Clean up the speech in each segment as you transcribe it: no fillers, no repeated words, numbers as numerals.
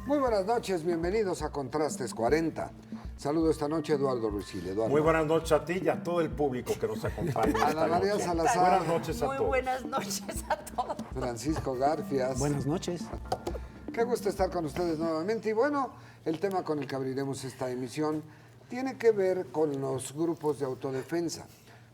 Muy buenas noches, bienvenidos a Contrastes 40. Saludo esta noche a Eduardo Ruiz. Eduardo. Muy buenas noches a ti y a todo el público que nos acompaña. Ana María noche. Salazar. Buenas noches a Muy todos. buenas noches a todos. Francisco Garfias. Buenas noches. Qué gusto estar con ustedes nuevamente. Y bueno, el tema con el que abriremos esta emisión tiene que ver con los grupos de autodefensa.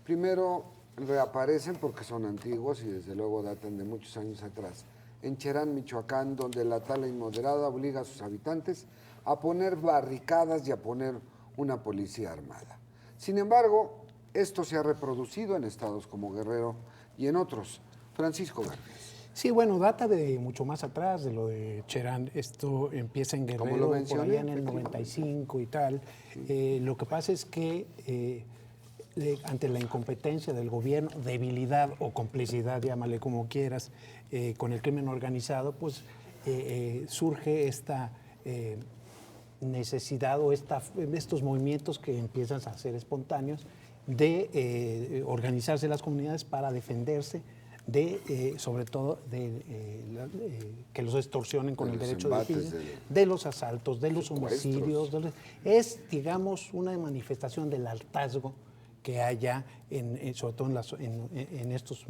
Primero, reaparecen porque son antiguos y desde luego datan de muchos años atrás. En Cherán, Michoacán, donde la tala inmoderada obliga a sus habitantes a poner barricadas y a poner una policía armada. Sin embargo, esto se ha reproducido en estados como Guerrero y en otros. Francisco Garfias. Sí, bueno, data de mucho más atrás de lo de Cherán. Esto empieza en Guerrero por allá en el 95 y tal. Lo que pasa es que ante la incompetencia del gobierno, debilidad o complicidad, llámale como quieras, con el crimen organizado, pues surge esta necesidad o estos movimientos que empiezan a ser espontáneos de organizarse las comunidades para defenderse sobre todo que los extorsionen con el derecho de piso, de los asaltos, de los homicidios. Es, digamos, una manifestación del hartazgo que haya, sobre todo en estos,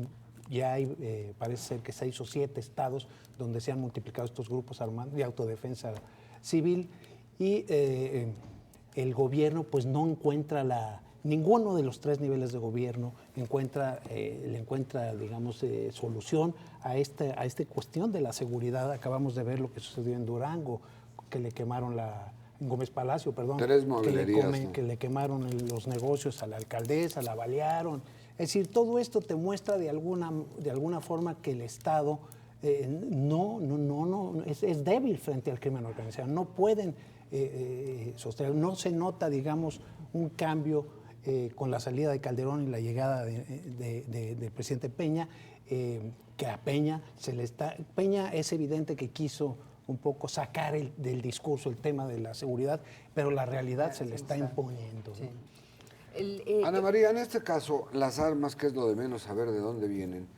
ya hay, parece ser que 6 o 7 estados donde se han multiplicado estos grupos armados de autodefensa civil y el gobierno pues no encuentra ninguno de los 3 niveles de gobierno le encuentra, digamos, solución a esta cuestión de la seguridad. Acabamos de ver lo que sucedió en Durango, que le quemaron en Gómez Palacio, perdón, 3 mobilerías, ¿no? Que le quemaron los negocios a la alcaldesa, la balearon. Es decir, todo esto te muestra de alguna forma que el Estado es débil frente al crimen organizado. No pueden sostener, no se nota, digamos, un cambio con la salida de Calderón y la llegada del presidente Peña, que a Peña Peña es evidente que quiso un poco sacar del discurso el tema de la seguridad, pero la realidad se le está imponiendo. Sí. Ana María, en este caso, las armas, que es lo de menos saber de dónde vienen,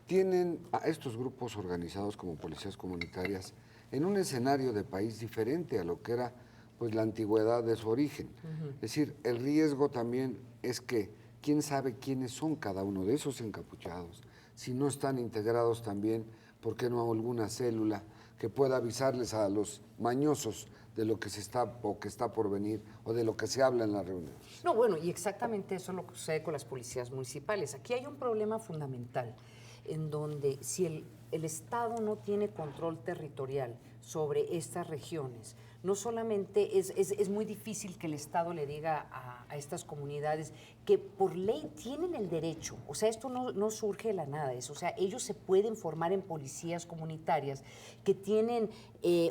tienen a estos grupos organizados como policías comunitarias en un escenario de país diferente a lo que era pues la antigüedad de su origen. Es decir, el riesgo también es que quién sabe quiénes son cada uno de esos encapuchados, si no están integrados también, ¿por qué no alguna célula que pueda avisarles a los mañosos de lo que se está o que está por venir o de lo que se habla en la reunión? No, bueno, y exactamente eso es lo que sucede con las policías municipales. Aquí hay un problema fundamental en donde si el Estado no tiene control territorial sobre estas regiones, no solamente es muy difícil que el Estado le diga a estas comunidades que por ley tienen el derecho, o sea, esto no surge de la nada, o sea, ellos se pueden formar en policías comunitarias que tienen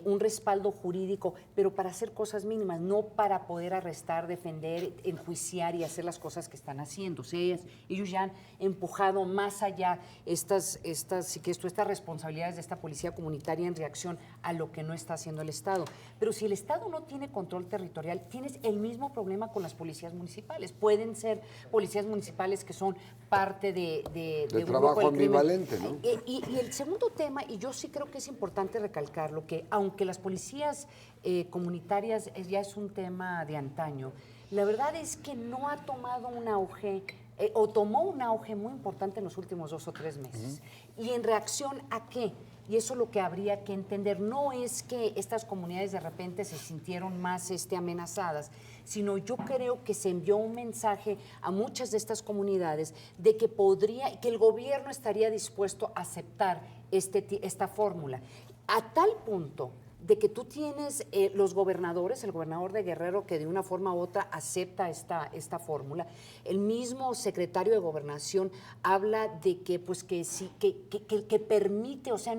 un respaldo jurídico, pero para hacer cosas mínimas, no para poder arrestar, defender, enjuiciar y hacer las cosas que están haciendo. O sea, ellos ya han empujado más allá estas responsabilidades de esta policía comunitaria en reacción a lo que no está haciendo el Estado. Pero si el Estado no tiene control territorial, tienes el mismo problema con las policías municipales. Pueden ser policías municipales que son parte de un trabajo grupo del ambivalente, crimen. ¿no? Y el segundo tema, y yo sí creo que es importante recalcarlo, que aunque las policías comunitarias ya es un tema de antaño, la verdad es que no ha tomado un auge o tomó un auge muy importante en los últimos 2 o 3 meses. ¿Y en reacción a qué? Y eso es lo que habría que entender. No es que estas comunidades de repente se sintieron más amenazadas, sino yo creo que se envió un mensaje a muchas de estas comunidades de que el gobierno estaría dispuesto a aceptar esta fórmula. A tal punto de que tú tienes los gobernadores, el gobernador de Guerrero que de una forma u otra acepta esta fórmula, el mismo secretario de Gobernación habla de que pues que sí, que permite, o sea,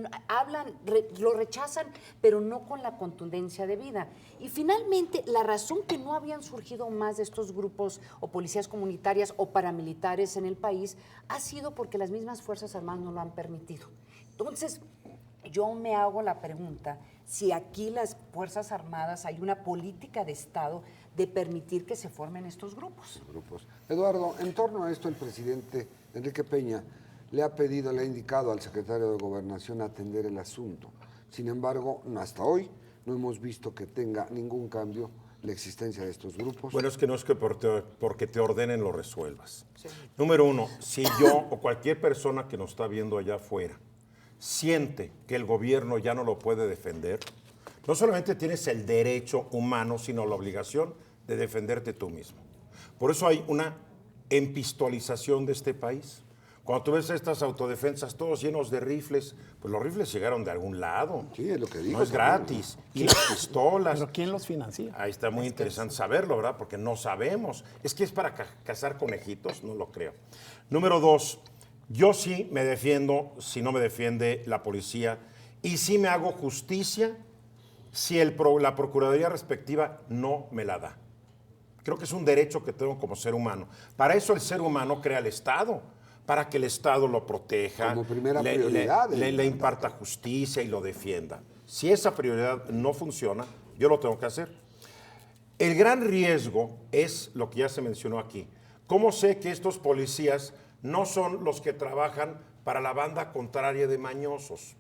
lo rechazan, pero no con la contundencia debida. Y finalmente, la razón que no habían surgido más de estos grupos o policías comunitarias o paramilitares en el país ha sido porque las mismas Fuerzas Armadas no lo han permitido. Entonces, yo me hago la pregunta si aquí las Fuerzas Armadas hay una política de Estado de permitir que se formen estos grupos. Eduardo, en torno a esto el presidente Enrique Peña le ha indicado al secretario de Gobernación atender el asunto. Sin embargo, hasta hoy no hemos visto que tenga ningún cambio la existencia de estos grupos. Bueno, es que no es que porque te ordenen lo resuelvas. Número uno, si yo o cualquier persona que nos está viendo allá afuera siente que el gobierno ya no lo puede defender, no solamente tienes el derecho humano, sino la obligación de defenderte tú mismo. Por eso hay una empistolización de este país. Cuando tú ves estas autodefensas todos llenos de rifles, pues los rifles llegaron de algún lado. Sí, es lo que digo. No es gratis. Y las pistolas. ¿Pero quién los financia? Ahí está muy interesante saberlo, ¿verdad? Porque no sabemos. Es que es para cazar conejitos, no lo creo. Número 2, yo sí me defiendo si no me defiende la policía y sí me hago justicia si la Procuraduría respectiva no me la da. Creo que es un derecho que tengo como ser humano. Para eso el ser humano crea el Estado, para que el Estado lo proteja, Como primera prioridad. le imparta justicia y lo defienda. Si esa prioridad no funciona, yo lo tengo que hacer. El gran riesgo es lo que ya se mencionó aquí. ¿Cómo sé que estos policías no son los que trabajan para la banda contraria de mañosos?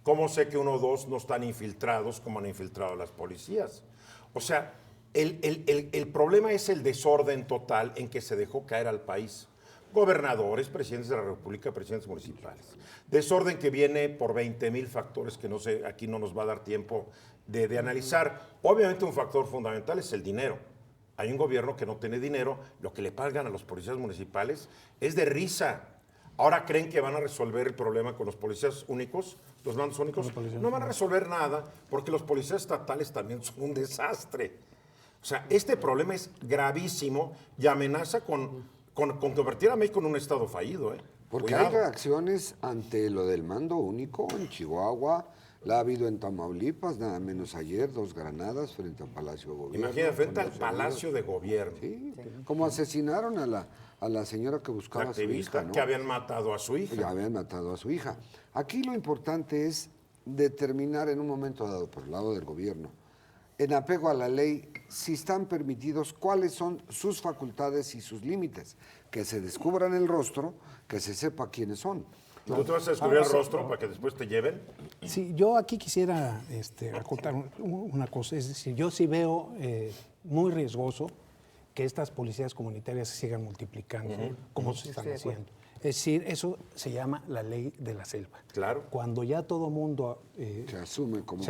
¿Cómo sé que 1 o 2 no están infiltrados como han infiltrado a las policías? O sea, el problema es el desorden total en que se dejó caer al país. Gobernadores, presidentes de la República, presidentes municipales. Desorden que viene por 20,000 factores que no sé, aquí no nos va a dar tiempo de analizar. Obviamente un factor fundamental es el dinero. Hay un gobierno que no tiene dinero, lo que le pagan a los policías municipales es de risa. Ahora creen que van a resolver el problema con los policías únicos, los mandos únicos. No van a resolver nada porque los policías estatales también son un desastre. O sea, este problema es gravísimo y amenaza con convertir a México en un estado fallido. Porque Cuidado. hay reacciones ante lo del mando único en Chihuahua, la ha habido en Tamaulipas, nada menos ayer, 2 granadas frente al Palacio de Gobierno. Imagínate, frente con al los Palacio de Gobierno. Sí, como asesinaron a la señora que buscaba a su Activista hija, ¿no? que habían matado a su hija. Ya habían matado a su hija. Aquí lo importante es determinar en un momento dado, por el lado del gobierno, en apego a la ley, si están permitidos, cuáles son sus facultades y sus límites. Que se descubran el rostro, que se sepa quiénes son. ¿Tú te vas a descubrir el rostro para que después te lleven? Sí, yo aquí quisiera acotar una cosa. Es decir, yo sí veo muy riesgoso que estas policías comunitarias se sigan multiplicando como se están haciendo. Es decir, eso se llama la ley de la selva. Claro. Cuando ya todo mundo Se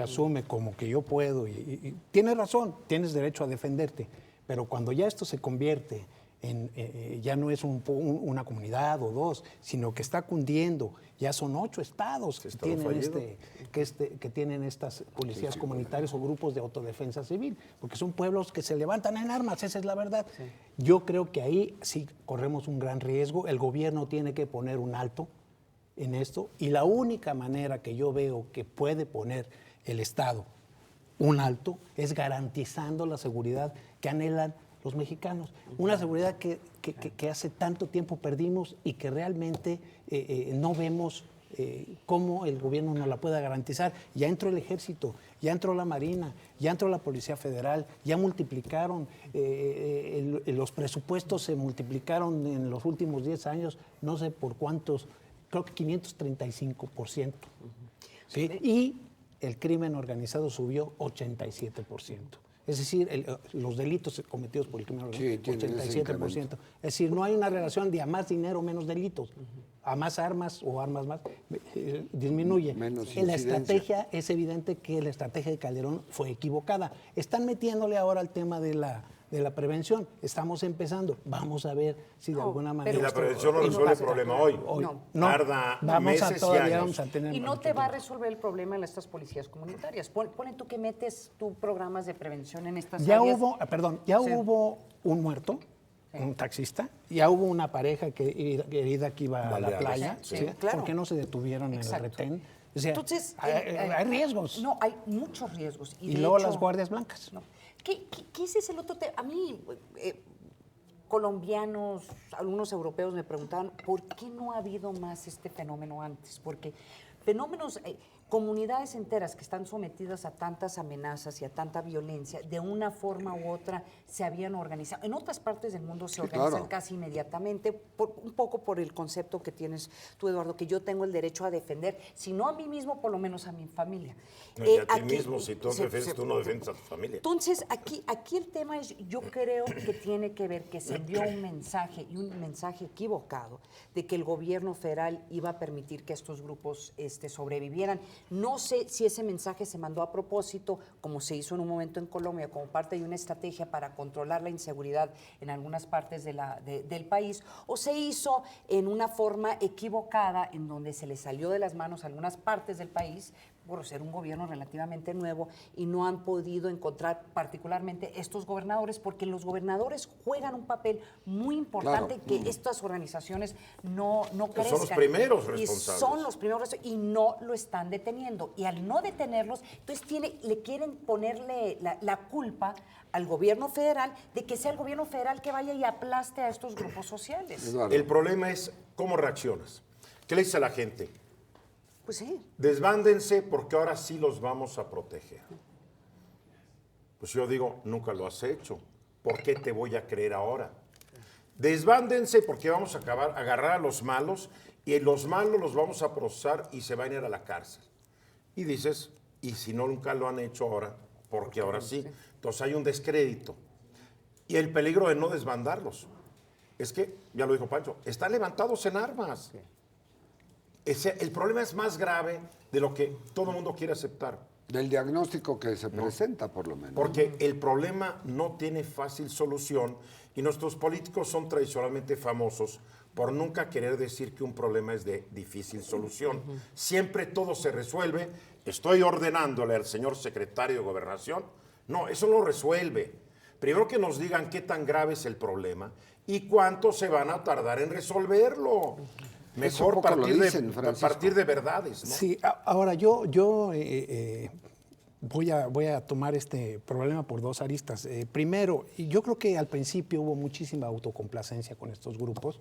asume como que yo puedo y tienes razón, tienes derecho a defenderte, pero cuando ya esto se convierte en, ya no es una comunidad o 2, sino que está cundiendo, ya son 8 estados que tienen estas policías comunitarias o grupos de autodefensa civil, porque son pueblos que se levantan en armas, esa es la verdad. Sí. Yo creo que ahí sí corremos un gran riesgo, el gobierno tiene que poner un alto en esto, y la única manera que yo veo que puede poner el Estado un alto es garantizando la seguridad que anhelan los mexicanos. Una seguridad que hace tanto tiempo perdimos y que realmente no vemos cómo el gobierno nos la pueda garantizar. Ya entró el Ejército, ya entró la Marina, ya entró la Policía Federal, ya multiplicaron, los presupuestos se multiplicaron en los últimos 10 años, no sé por cuántos, creo que 535%. ¿Sí? Y el crimen organizado subió 87%. Es decir, los delitos cometidos por el crimen organizado, 87%. Es decir, no hay una relación de a más dinero, menos delitos. A más armas o armas más, disminuye. En la estrategia, es evidente que la estrategia de Calderón fue equivocada. Están metiéndole ahora al tema de la prevención. Estamos empezando. Vamos a ver si de alguna manera... Y la prevención no resuelve el problema hoy. Tarda meses y años. Y no te va a resolver el problema en estas policías comunitarias. Ponen tú que metes tus programas de prevención en estas áreas. Hubo un muerto, un taxista, ya hubo una pareja herida que iba a la playa. Sí, claro. ¿Por qué no se detuvieron en el retén? O sea, entonces, hay riesgos. No, hay muchos riesgos. Y luego las guardias blancas. No. ¿Qué ese es el otro tema? A mí, colombianos, algunos europeos me preguntaban, ¿por qué no ha habido más este fenómeno antes? Porque fenómenos, Comunidades enteras que están sometidas a tantas amenazas y a tanta violencia, de una forma u otra se habían organizado. En otras partes del mundo se organizan claro. casi inmediatamente, un poco por el concepto que tienes tú, Eduardo, que yo tengo el derecho a defender, si no a mí mismo, por lo menos a mi familia. Y a ti mismo, si tú defiendes, tú no defiendes a tu familia. Entonces, aquí el tema es, yo creo que tiene que ver que se envió un mensaje, y un mensaje equivocado, de que el gobierno federal iba a permitir que estos grupos sobrevivieran. No sé si ese mensaje se mandó a propósito, como se hizo en un momento en Colombia, como parte de una estrategia para controlar la inseguridad en algunas partes del país, o se hizo en una forma equivocada, en donde se le salió de las manos a algunas partes del país, por ser un gobierno relativamente nuevo, y no han podido encontrar particularmente estos gobernadores, porque los gobernadores juegan un papel muy importante, Claro. que estas organizaciones no crezcan. Son los primeros Y responsables. son los primeros y no lo están deteniendo. Y al no detenerlos, entonces le quieren ponerle la culpa al gobierno federal de que sea el gobierno federal que vaya y aplaste a estos grupos sociales. Eduardo. El problema es cómo reaccionas. ¿Qué le dice a la gente? Pues sí. Desbándense porque ahora sí los vamos a proteger. Pues yo digo, nunca lo has hecho. ¿Por qué te voy a creer ahora? Desbándense porque vamos a agarrar a los malos y los malos los vamos a procesar y se van a ir a la cárcel. Y dices, y si no nunca lo han hecho ahora, porque ahora sí. Entonces hay un descrédito. Y el peligro de no desbandarlos es que, ya lo dijo Pancho, están levantados en armas. El problema es más grave de lo que todo el mundo quiere aceptar. Del diagnóstico que se presenta, por lo menos. Porque el problema no tiene fácil solución y nuestros políticos son tradicionalmente famosos por nunca querer decir que un problema es de difícil solución. Siempre todo se resuelve. Estoy ordenándole al señor secretario de Gobernación. No, eso no resuelve. Primero que nos digan qué tan grave es el problema y cuánto se van a tardar en resolverlo. Mejor poco lo dicen, partir de verdades, ¿no? Sí, ahora yo voy a tomar este problema por dos aristas. Primero, yo creo que al principio hubo muchísima autocomplacencia con estos grupos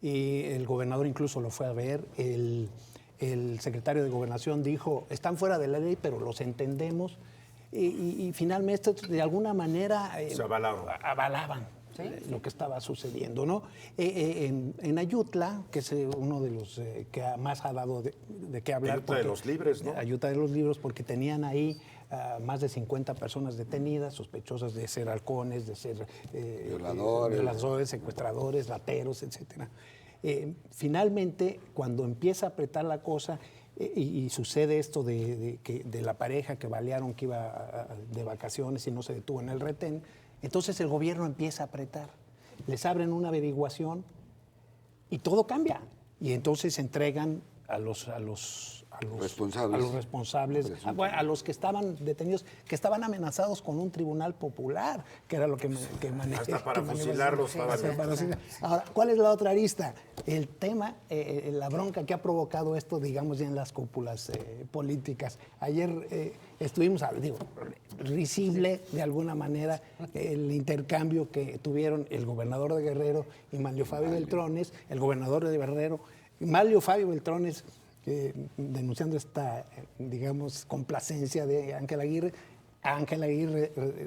y el gobernador incluso lo fue a ver. El secretario de Gobernación dijo, están fuera de la ley, pero los entendemos. Y finalmente, de alguna manera, Se avalaban lo que estaba sucediendo, ¿no? En Ayutla, que es uno de los que más ha dado de qué hablar. Ayutla de los Libres, ¿no? Ayutla de los Libres, porque tenían ahí más de 50 personas detenidas, sospechosas de ser halcones, de ser violadores, secuestradores, rateros, etcétera. Finalmente, cuando empieza a apretar la cosa, y sucede esto de la pareja que balearon, que iba de vacaciones y no se detuvo en el retén, entonces el gobierno empieza a apretar. Les abren una averiguación y todo cambia. Y entonces entregan a los responsables, a los que estaban detenidos, que estaban amenazados con un tribunal popular, que era lo que manejaba. Hasta para fusilarlos. Ahora, ¿cuál es la otra arista? El tema, la bronca que ha provocado esto, digamos, ya en las cúpulas políticas. Ayer estuvimos, risible de alguna manera el intercambio que tuvieron el gobernador de Guerrero y Manlio Fabio Beltrones, el gobernador de Guerrero, y Manlio Fabio Beltrones, denunciando esta, digamos, complacencia de Ángel Aguirre,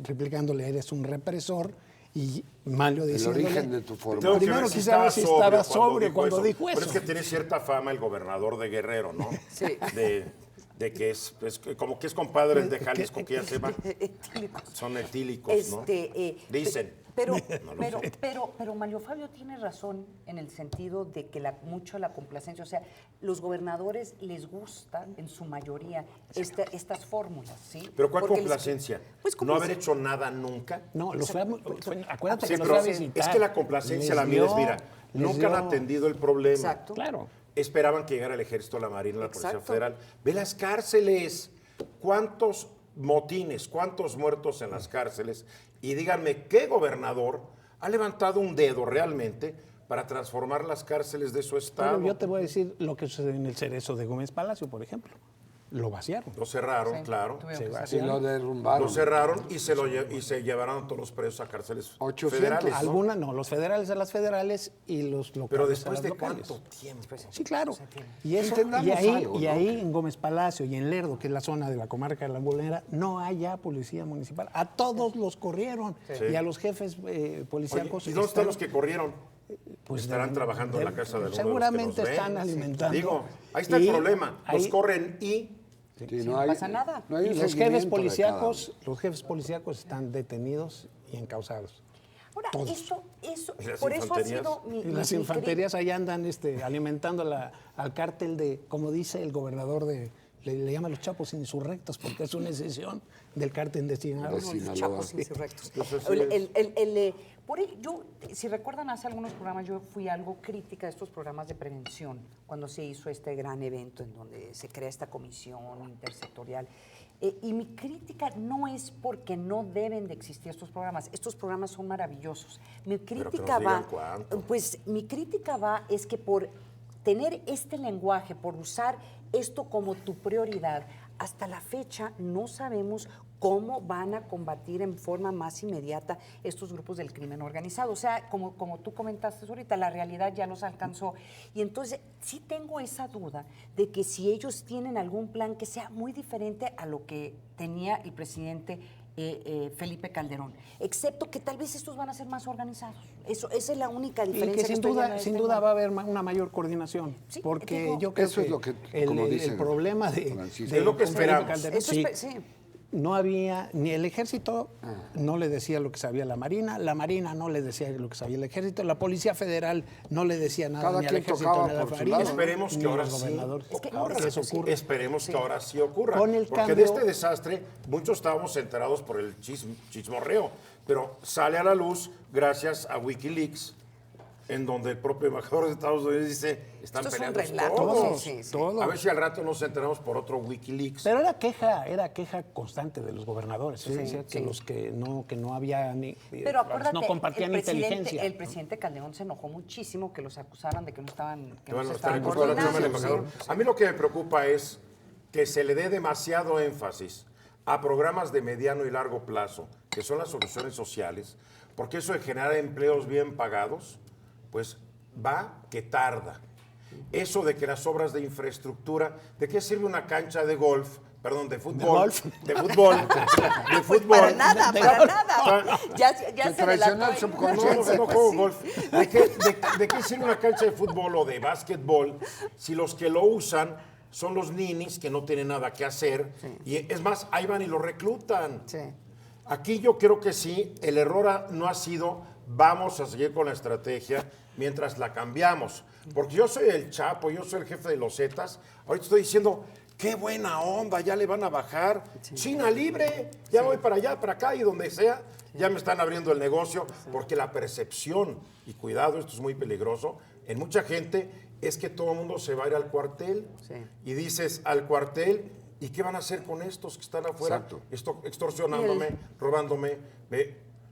replicándole, eres un represor, y Manlio diciéndole... El origen de tu forma. Primero quizá ver si estaba sobrio cuando dijo eso. Pero es que tiene cierta fama el gobernador de Guerrero, ¿no? Sí. De que es como que es compadre de Jalisco, que ya se va. Etílicos. Son etílicos, ¿no? Dicen. Pero, No lo sé. pero Manlio Fabio tiene razón en el sentido de que mucho la complacencia, o sea, los gobernadores les gusta en su mayoría estas fórmulas, ¿sí? Pero ¿cuál Porque complacencia? Pues, ¿No haber hecho nada nunca? No, acuérdate Sí, que los pero fue a visitar. es que la complacencia la mides, mira, nunca han atendido el problema. Exacto. Claro. Esperaban que llegara el Ejército, la Marina, la Policía Exacto. Federal. Ve las cárceles. ¿Cuántos motines, cuántos muertos en las cárceles? Y díganme, ¿qué gobernador ha levantado un dedo realmente para transformar las cárceles de su estado? Pero yo te voy a decir lo que sucede en el Cerezo de Gómez Palacio, por ejemplo. lo vaciaron. Lo cerraron, Sí, claro. tuvieron Se que va. Y cerrar. lo derrumbaron. Lo cerraron y se llevaron a todos los presos a cárceles 800. federales, ¿no? Algunas no, los federales a las federales y los locales Pero a después las de locales. cuánto tiempo. Sí, claro. Y, eso, Entendamos y ahí, algo, y ¿no? ahí en Gómez Palacio y en Lerdo, que es la zona de la comarca de La Bombonera, no hay ya policía municipal. A todos los corrieron. Sí. Y a los jefes policíacos. Oye, ¿y dónde están los que corrieron? Pues Estarán trabajando en la casa de alguno seguramente de los que nos están ven. alimentando. Digo, ahí está el Y problema. Los ahí- corren y... Sí, no pasa nada. No hay Y un los seguimiento jefes de policíacos están detenidos y encausados. Ahora, Todos. eso, ¿Y las por eso ha infanterías? sido mi... Y las mi infanterías ahí andan alimentando al cártel de, como dice el gobernador le llaman los chapos insurrectos porque es una excesión del cártel de Sinaloa. De Los Sinaloa. chapos insurrectos. Entonces, Yo, si recuerdan, hace algunos programas yo fui algo crítica de estos programas de prevención, cuando se hizo este gran evento en donde se crea esta comisión intersectorial. Y mi crítica no es porque no deben de existir estos programas son maravillosos. Mi Pero que crítica nos va, digan cuánto. pues mi crítica va es que por tener este lenguaje, por usar esto como tu prioridad, hasta la fecha no sabemos cómo van a combatir en forma más inmediata estos grupos del crimen organizado. O sea, como tú comentaste ahorita, la realidad ya los alcanzó. Y entonces sí tengo esa duda de que si ellos tienen algún plan que sea muy diferente a lo que tenía el presidente Felipe Calderón, excepto que tal vez estos van a ser más organizados. Esa es la única Y diferencia. que sin estoy viendo duda, en sin este duda momento. va a haber una mayor coordinación, Sí, porque digo, yo creo eso es lo que, como el dicen, problema de Francisco. Es lo que con Felipe esperamos. Calderón, Eso sí, sí. no había, ni el ejército no le decía lo que sabía la Marina no le decía lo que sabía el ejército, la Policía Federal no le decía nada Cada ni al quien ejército tocaba ni a la por su Marina, lado. Esperemos ni que a ahora los sí gobernadores. ocurra. Que eso ocurra. Esperemos que ahora sí ocurra. Con el Porque de cambio- este desastre muchos estábamos enterados por el chismorreo, pero sale a la luz gracias a Wikileaks, en donde el propio embajador de Estados Unidos dice, están Esto es un peleando relato. todos. Sí, sí. Todos. A ver si al rato nos enteramos por otro Wikileaks. Pero era queja constante de los gobernadores, decía que los que no había ni Pero acuérdate, no compartían inteligencia. el presidente Calderón se enojó muchísimo que los acusaran de que no estaban, que Bueno, no se está estaban en contra de la chamba del coordinando. embajador. A mí lo que me preocupa es que se le dé demasiado énfasis a programas de mediano y largo plazo, que son las soluciones sociales, porque eso de generar empleos bien pagados, pues va que tarda. Eso de que las obras de infraestructura, ¿de qué sirve una cancha de golf? Perdón, de fútbol. golf? De fútbol. De Pues fútbol. para nada. Ya Que se traicionó relató. al subconsciente. No juego golf. ¿De qué sirve una cancha de fútbol o de básquetbol si los que lo usan son los ninis que no tienen nada que hacer? Y es más, ahí van y lo reclutan. Sí. Aquí yo creo que sí, el error no ha sido vamos a seguir con la estrategia mientras la cambiamos. Porque yo soy el Chapo, yo soy el jefe de los Zetas. Ahorita estoy diciendo, qué buena onda, ya le van a bajar. China libre, ya voy para allá, para acá y donde sea. Ya me están abriendo el negocio porque la percepción, y cuidado, esto es muy peligroso, en mucha gente es que todo el mundo se va a ir al cuartel. Sí. Y dices, al cuartel, ¿y qué van a hacer con estos que están afuera? Exacto. Extorsionándome, robándome.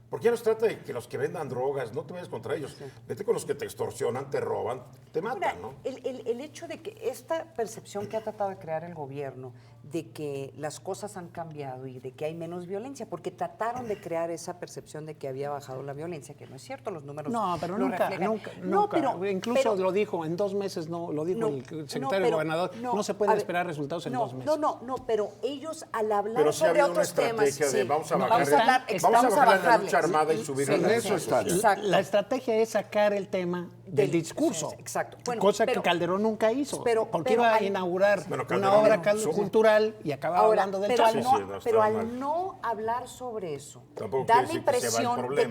Porque ya no se trata de que los que vendan drogas, no te vayas contra ellos. Vete con los que te extorsionan, te roban, te matan, Ahora, ¿no? el hecho de que esta percepción que ha tratado de crear el gobierno de que las cosas han cambiado y de que hay menos violencia, porque trataron de crear esa percepción de que había bajado la violencia, que no es cierto, los números No, pero lo nunca, reflejan. nunca, No, nunca. pero, Incluso lo dijo en 2 meses, lo dijo No, el no, secretario pero- gobernador, no se a pueden ver, esperar resultados en 2 meses. No, pero ellos al hablar Pero sí ha sobre habido una otros temas, estrategia de vamos a no, bajar, vamos a bajarle la bajarle. lucha armada y subirle En la eso está. Exacto. La estrategia es sacar el tema del discurso. sí, exacto. Bueno, cosa pero- que Calderón nunca hizo. porque pero iba a al- inaugurar Bueno, una Calderón obra no. cultural y acababa Ahora, hablando del pero, Chapo. al Sí, no, sí, no, pero está al mal. no hablar sobre eso, Tampoco da quiere la decir que se va el impresión de que,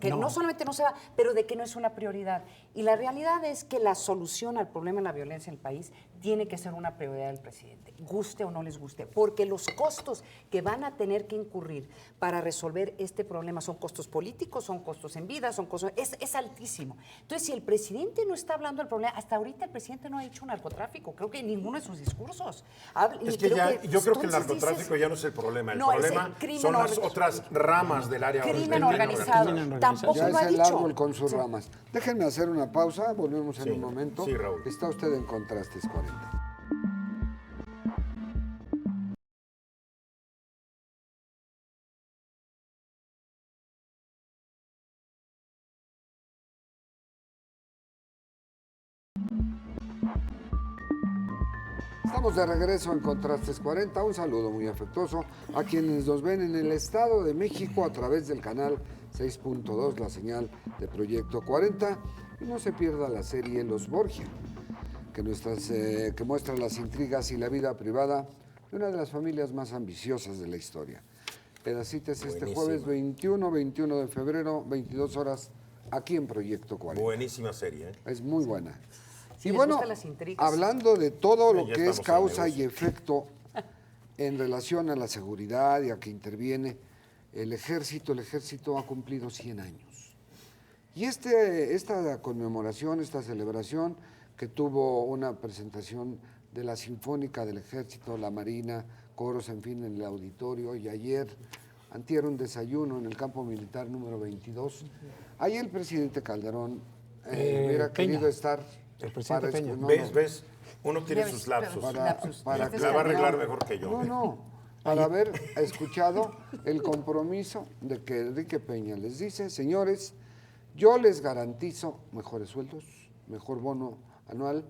problema. no solamente no se va, pero de que no es una prioridad. Y la realidad es que la solución al problema de la violencia en el país tiene que ser una prioridad del presidente, guste o no les guste, porque los costos que van a tener que incurrir para resolver este problema son costos políticos, son costos en vida, son costos, es altísimo. Entonces, si el presidente no está hablando del problema, hasta ahorita el presidente no ha dicho narcotráfico, creo que en ninguno de sus discursos. Es que yo creo que el entonces narcotráfico dices, ya no es el problema. El no, es el problema crimen son las organizado. otras ramas del área crimen del organizado. Crimen organizado. Tampoco Ya lo ha es el dicho. árbol con sus ramas. Déjenme hacer una pausa, volvemos en Sí, un momento. sí, Raúl. Está usted en Contrastes 40. Estamos de regreso en Contrastes 40. Un saludo muy afectuoso a quienes nos ven en el Estado de México a través del canal 6.2, la señal de Proyecto 40. Y no se pierda la serie Los Borgia, que muestra las intrigas y la vida privada de una de las familias más ambiciosas de la historia. La cita es este jueves 21 de febrero, 22 horas, aquí en Proyecto 40. Buenísima serie, ¿eh? Es muy buena. Si Y les bueno, gustan las intrigas. hablando de todo lo Ya que es estamos en causa y negocio. efecto en relación a la seguridad y a que interviene el ejército ha cumplido 100 años. Y esta conmemoración, esta celebración, que tuvo una presentación de la Sinfónica del Ejército, la Marina, coros, en fin, en el auditorio, y antier un desayuno en el campo militar número 22. Ahí el presidente Calderón hubiera Peña. querido estar. El presidente Peña. ¿Ves? Uno tiene sus lapsos. Para La va a arreglar mejor que yo. No, para haber escuchado el compromiso de que Enrique Peña les dice: señores, yo les garantizo mejores sueldos, mejor bono anual,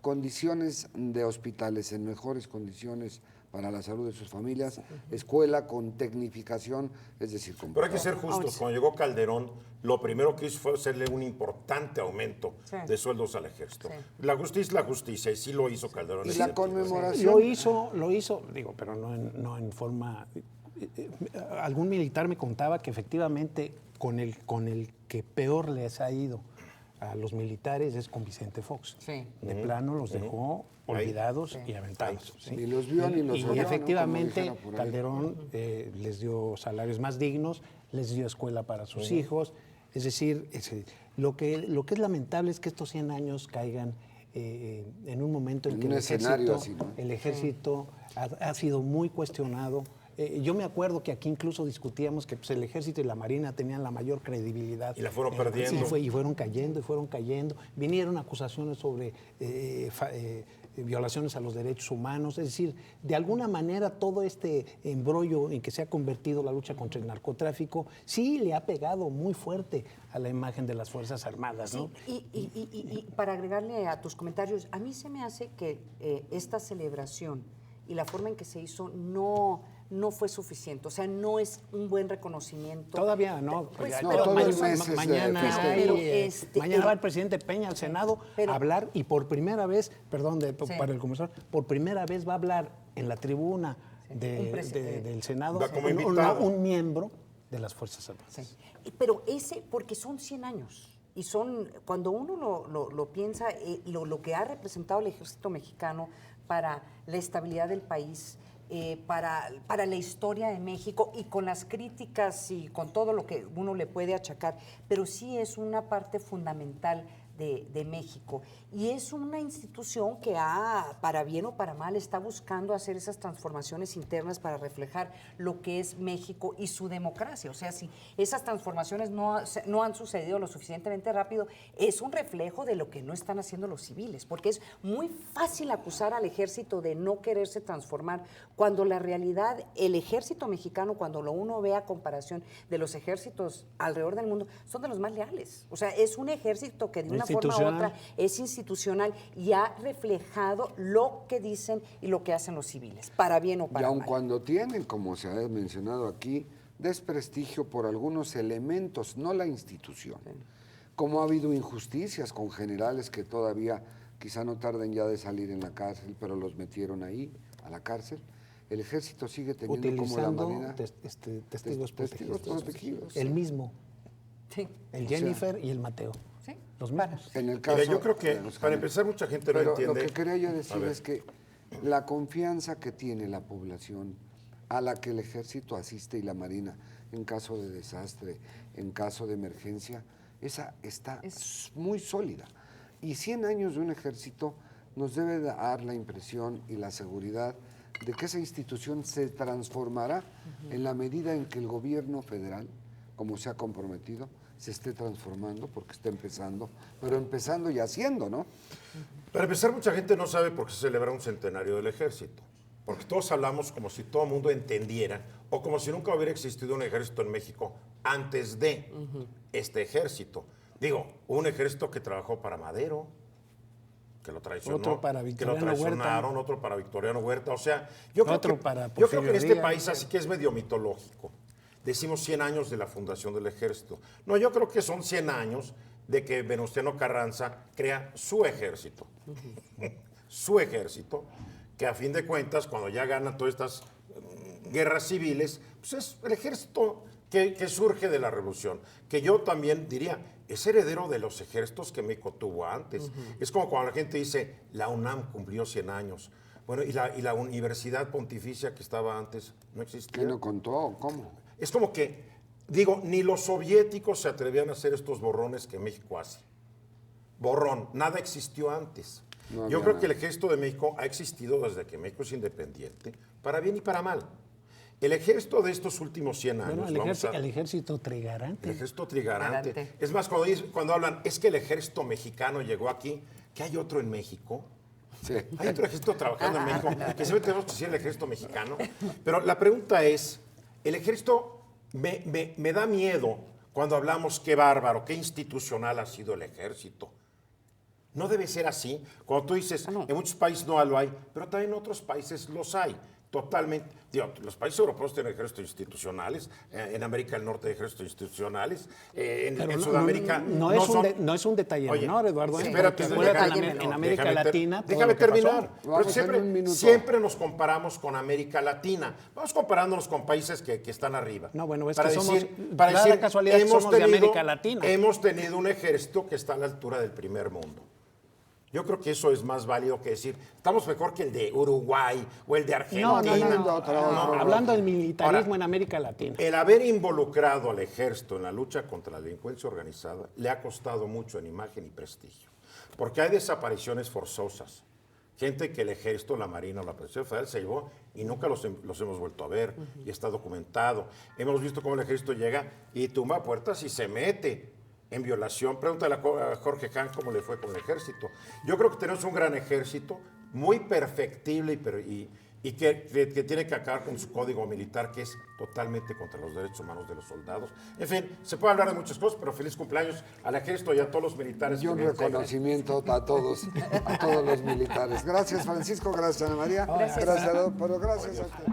condiciones de hospitales en mejores condiciones para la salud de sus familias, escuela con tecnificación, es decir, con... Pero hay que ser justos. Cuando llegó Calderón, lo primero que hizo fue hacerle un importante aumento de sueldos al ejército. Sí. La justicia es la justicia, y sí lo hizo Calderón. Y en la ese sentido. conmemoración... Lo hizo, digo, pero no en forma... algún militar me contaba que efectivamente con el que peor les ha ido a los militares es con Vicente Fox. Sí. De plano los dejó olvidados y aventados. ¿sí? Ni los vio ni los Y oyó, ¿no? efectivamente Como dijera por ahí. Calderón les dio salarios más dignos, les dio escuela para sus hijos. Es decir, lo que es lamentable es que estos 100 años caigan en un momento en En que un escenario así, ¿no? el ejército ha sido muy cuestionado. Yo me acuerdo que aquí incluso discutíamos que pues, el ejército y la marina tenían la mayor credibilidad. Y la fueron perdiendo. Sí, y fueron cayendo. Vinieron acusaciones sobre violaciones a los derechos humanos. Es decir, de alguna manera todo este embrollo en que se ha convertido la lucha contra el narcotráfico sí le ha pegado muy fuerte a la imagen de las Fuerzas Armadas, ¿no? Sí, y para agregarle a tus comentarios, a mí se me hace que esta celebración y la forma en que se hizo no fue suficiente, o sea, no es un buen reconocimiento. Todavía no. Pues, ya, pero todo el mañana- mes es mañana festejo. Pero, mañana va el presidente Peña al Senado pero- a hablar y por primera vez, perdón, Sí. para el comisor, por primera vez va a hablar en la tribuna un presidente. del Senado Va como invitado. un miembro de las Fuerzas Armadas. Sí. Pero porque son 100 años. Y cuando uno lo piensa, lo que ha representado el ejército mexicano para la estabilidad del país, para la historia de México, y con las críticas y con todo lo que uno le puede achacar, pero sí es una parte fundamental de México. Y es una institución que para bien o para mal, está buscando hacer esas transformaciones internas para reflejar lo que es México y su democracia. O sea, si esas transformaciones no han sucedido lo suficientemente rápido, es un reflejo de lo que no están haciendo los civiles, porque es muy fácil acusar al ejército de no quererse transformar, cuando la realidad, el ejército mexicano, cuando uno ve a comparación de los ejércitos alrededor del mundo, son de los más leales. O sea, es un ejército que de una forma u otra es institucional y ha reflejado lo que dicen y lo que hacen los civiles, para bien o Y para aun mal. cuando tienen, como se ha mencionado aquí, desprestigio por algunos elementos, no la institución. Como ha habido injusticias con generales que todavía quizá no tarden ya de salir en la cárcel, pero los metieron ahí, a la cárcel. El ejército sigue teniendo como la Utilizando marina testigos protegidos. El Sí. mismo, Sí, el Jennifer y el Mateo. sí. Los mismos. En el caso, Mira, yo creo que, de los para generales. empezar, mucha gente no Pero entiende. lo que quería yo A decir ver. es que la confianza que tiene la población a la que el ejército asiste y la marina en caso de desastre, en caso de emergencia, esa está muy sólida. Y 100 años de un ejército nos debe dar la impresión y la seguridad de que esa institución se transformará en la medida en que el gobierno federal, como se ha comprometido, se esté transformando, porque está empezando, pero empezando y haciendo, ¿no? Para empezar, mucha gente no sabe por qué se celebra un centenario del ejército. Porque todos hablamos como si todo el mundo entendiera, o como si nunca hubiera existido un ejército en México antes de este ejército. Digo, un ejército que trabajó para Madero, que lo traicionó, Otro para que lo Victoriano traicionaron, Huerta. otro para Victoriano Huerta. O sea, yo creo Otro que, para yo creo que en Porfirio este Díaz. país así que es medio mitológico. Decimos 100 años de la fundación del ejército. No, yo creo que son 100 años de que Venustiano Carranza crea su ejército. Su ejército, que a fin de cuentas, cuando ya ganan todas estas guerras civiles, pues es el ejército que surge de la revolución, que yo también diría, es heredero de los ejércitos que México tuvo antes. Es como cuando la gente dice, la UNAM cumplió 100 años. Bueno, y la Universidad Pontificia que estaba antes no existía. ¿Quién lo contó? ¿Cómo? Es como que, digo, ni los soviéticos se atrevían a hacer estos borrones que México hace. Borrón, nada existió antes. No Yo había creo nada. que el ejército de México ha existido desde que México es independiente, para bien y para mal. El ejército de estos últimos 100 años, Bueno, vamos a- el ejército trigarante. el ejército trigarante. Trigarante. Es más, cuando hablan, es que el ejército mexicano llegó aquí, ¿que hay otro en México? Sí. Hay otro ejército trabajando en México, que siempre tenemos que decir el ejército mexicano. Pero la pregunta es, el ejército me da miedo cuando hablamos qué bárbaro, qué institucional ha sido el ejército. No debe ser así. Cuando tú dices, en muchos países no lo hay, pero también en otros países los hay. Totalmente. Digo, los países europeos tienen ejércitos institucionales, en América del Norte hay ejércitos institucionales, en Pero Sudamérica no es un detalle Oye, menor, Eduardo. espérate, porque acuérdate, déjame- en América déjame Latina. todo Déjame lo que pasó. terminar. Vamos Pero en un minuto. siempre nos comparamos con América Latina. Vamos comparándonos con países que están arriba. No, bueno, es para que somos- decir, da la casualidad que somos de América Latina. Hemos tenido un ejército que está a la altura del primer mundo. Yo creo que eso es más válido que decir, estamos mejor que el de Uruguay o el de Argentina. Hablando del militarismo Ahora, en América Latina. el haber involucrado al ejército en la lucha contra la delincuencia organizada le ha costado mucho en imagen y prestigio. Porque hay desapariciones forzosas. Gente que el ejército, la marina o la policía federal se llevó y nunca los hemos vuelto a ver. Y está documentado. Hemos visto cómo el ejército llega y tumba puertas y se mete en violación. Pregúntale a Jorge Khan cómo le fue con el ejército. Yo creo que tenemos un gran ejército, muy perfectible y que tiene que acabar con su código militar, que es totalmente contra los derechos humanos de los soldados. En fin, se puede hablar de muchas cosas, pero feliz cumpleaños al ejército y a todos los militares. Y un que me integran. reconocimiento a todos los militares. Gracias, Francisco. Gracias, Ana María. Gracias. Gracias, pero gracias a usted.